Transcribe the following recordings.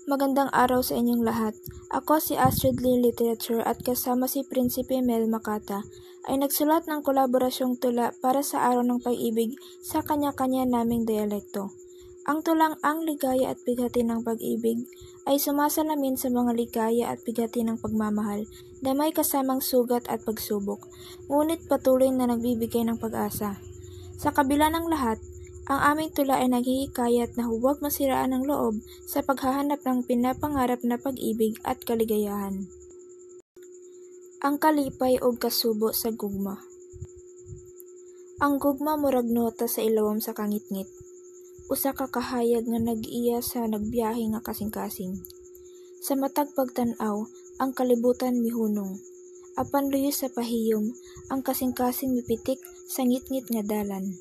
Magandang araw sa inyong lahat. Ako si Astrid Lee Literature at kasama si Prinsipe Mel Makata ay nagsulat ng kolaborasyong tula para sa Araw ng Pag-ibig sa kanya-kanya naming dialekto. Ang tulang Ang Ligaya at Bighati ng Pag-ibig ay sumasalamin sa mga ligaya at bighati ng pagmamahal na may kasamang sugat at pagsubok, ngunit patuloy na nagbibigay ng pag-asa. Sa kabila ng lahat, ang aming tula ay naghihikayat na huwag masiraan ng loob sa paghahanap ng pinapangarap na pag-ibig at kaligayahan. Ang kalipay o kasubo sa gugma. Ang gugma murag nota sa ilawom sa kangitngit. Usa ka kahayag nga nag-iya sa nagbiyahe nga kasing-kasing. Sa matag pagtan-aw, ang kalibutan mihunong. Apan luyo sa pahiyom, ang kasing-kasing mipitik sa ngitngit nga dalan.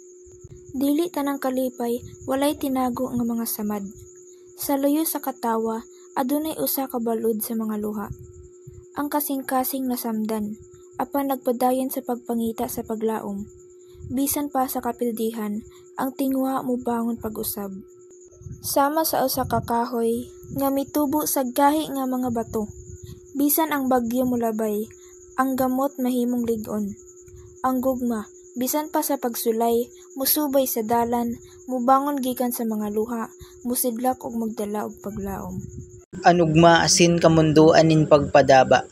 Dili tanang kalipay, walay tinago nga mga samad. Sa luyo sa katawa, adunay usa ka balud sa mga luha. Ang kasing-kasing nasamdan, apan nagpadayon sa pagpangita sa paglaom. Bisan pa sa kapildihan, ang tingwa mo bangon pag-usab. Sama sa usa ka kahoy, nga mitubo sa gahi nga mga bato. Bisan ang bagyo mulabay, ang gamot mahimong lig-on. Ang gugma, bisan pa sa pagsulay, musubay sa dalan, mubangon gikan sa mga luha, musidlak og magdala og paglaom. Anugma asin kamunduan nin pagpadaba.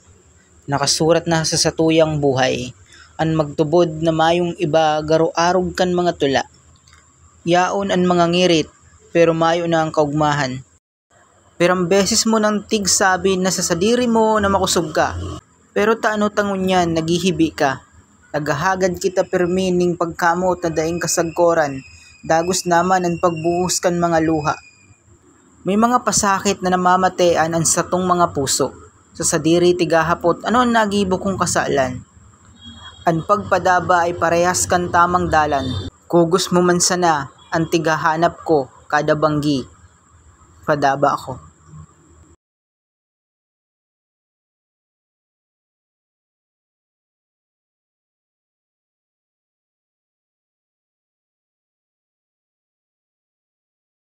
Nakasurat na sa satuyang buhay. An magtubod na mayong iba garo-arog kan mga tula. Yaon an mga ngirit, pero mayo na ang kaugmahan. Pero ang beses mo nang tigsabi na sa sadiri mo na makusog ka. Pero taano tangunyan, naghihibi ka. Nagahagad kita permining pagkamot na daing kasagkoran, dagos naman ang pagbuhos kan mga luha. May mga pasakit na namamatean ang satong mga puso. Sa sadiri tigahapot, ano ang nagibo kong kasalan? Ang pagpadaba ay parehas kan tamang dalan. Kugos mo man sana, ang tigahanap ko kada banggi. Padaba ako.